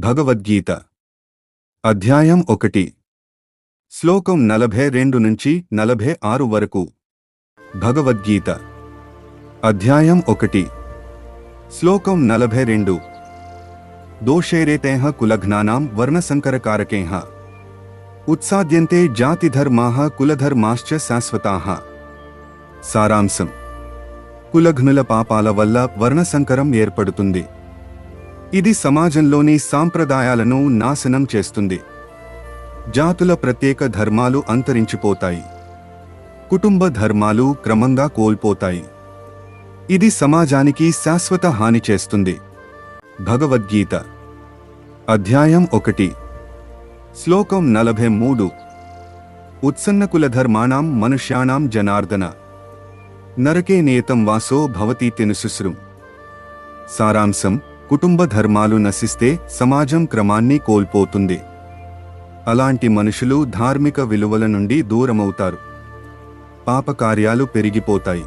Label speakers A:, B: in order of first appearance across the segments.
A: భగవద్గీత అధ్యాయం 1 శ్లోకం 42 నుంచి 46 వరకు. భగవద్గీత అధ్యాయం 1 శ్లోకం 42. దోషైరేతేః కులఘ్నానాం వర్ణసంకరకారకైః ఉత్సాద్యంతే జాతిధర్మాః కులధర్మాశ్చ శాశ్వతాః. సారాంశం: కులఘ్నుల పాపాల వల్ల వర్ణసంకరం ఏర్పడుతుంది. ఇది సమాజంలోని సాంప్రదాయాలను నాశనం చేస్తుంది. జాతుల ప్రత్యేక ధర్మాలు అంతరించిపోతాయి. కుటుంబ ధర్మాలు క్రమంగా కోల్పోతాయి. ఇది సమాజానికి శాశ్వత హాని చేస్తుంది. భగవద్గీత అధ్యాయం 1 శ్లోకం 43. ఉత్సన్నకులధర్మాణం మనుష్యాణం జనార్దన నరకే నియతం వాసో భవతీత్యనుశుశ్రుం. సారాంశం: కుటుంబ ధర్మాలు నశిస్తే సమాజం క్రమాన్ని కోల్పోతుంది. అలాంటి మనుషులు ధార్మిక విలువల నుండి దూరమవుతారు. పాపకార్యాలు పెరిగిపోతాయి.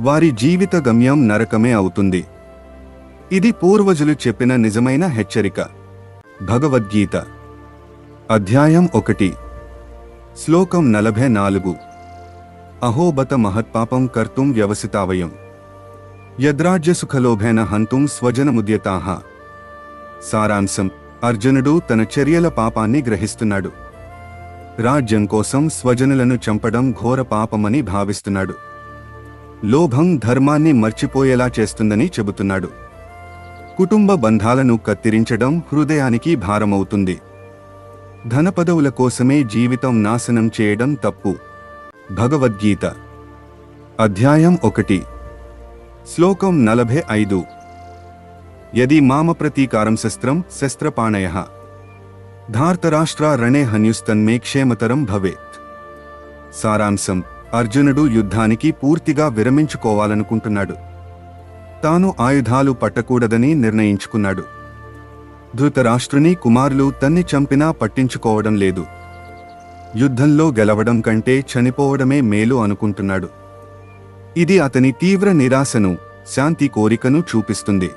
A: వారి జీవిత గమ్యం నరకమే అవుతుంది. ఇది పూర్వజులు చెప్పిన నిజమైన హెచ్చరిక. భగవద్గీత అధ్యాయం 1 శ్లోకం 44. అహోబత మహత్పాపం కర్తుం వ్యవసితావయం యద్రాజ్యసుఖలోభేన హంతుం స్వజనముద్యతాః. సారాంశం: అర్జునుడు తన చర్యల పాపాన్ని గ్రహిస్తున్నాడు. రాజ్యం కోసం స్వజనులను చంపడం ఘోర పాపమని భావిస్తున్నాడు. లోభం ధర్మాన్ని మర్చిపోయేలా చేస్తుందని చెబుతున్నాడు. కుటుంబ బంధాలను కత్తిరించడం హృదయానికి భారమవుతుంది. ధనపదవుల కోసమే జీవితం నాశనం చేయడం తప్పు. భగవద్గీత అధ్యాయం 1 శ్లోకం 45. యది మామ ప్రతీకారం శస్త్రం శస్త్రపాణయః ధార్తరాష్ట్ర రణే హన్యుస్తన్మే క్షేమతరం భవేత్. సారాంశం: అర్జునుడు యుద్ధానికి పూర్తిగా విరమించుకోవాలనుకుంటున్నాడు. తాను ఆయుధాలు పట్టకూడదని నిర్ణయించుకున్నాడు. ధృతరాష్ట్రుని కుమారులు తన్ని చంపినా పట్టించుకోవడం లేదు. యుద్ధంలో గెలవడం కంటే చనిపోవడమే మేలు అనుకుంటున్నాడు. ఇది అతని తీవ్ర నిరాశను, శాంతి కోరికను చూపిస్తుంది.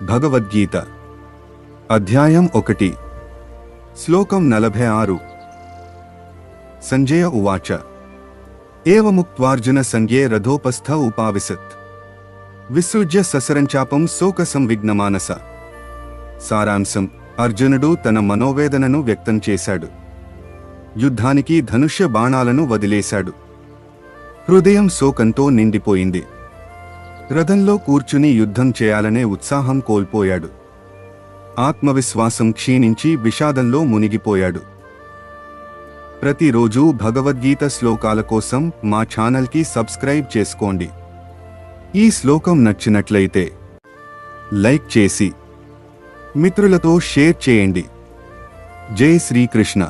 A: భగవద్గీత అధ్యాయం 1 శ్లోకం 46. సంజయ ఉవాచ ఏవముక్త్వార్జున సంజ్ఞే రథోపస్థ ఉపావిశత్ విసృజ్య ససరంచాపం శోక సంవిఘ్నమానస. సారాంశం: అర్జునుడు తన మనోవేదనను వ్యక్తం చేశాడు. యుద్ధానికి ధనుష్య బాణాలను వదిలేశాడు. హృదయం శోకంతో నిండిపోయింది. రథంలో కూర్చుని యుద్ధం చేయాలనే ఉత్సాహం కోల్పోయాడు. ఆత్మవిశ్వాసం క్షీణించి విషాదంలో మునిగిపోయాడు. ప్రతిరోజూ భగవద్గీత శ్లోకాల కోసం మా ఛానల్కి సబ్స్క్రైబ్ చేసుకోండి. ఈ శ్లోకం నచ్చినట్లయితే లైక్ చేసి మిత్రులతో షేర్ చేయండి. జై శ్రీకృష్ణ.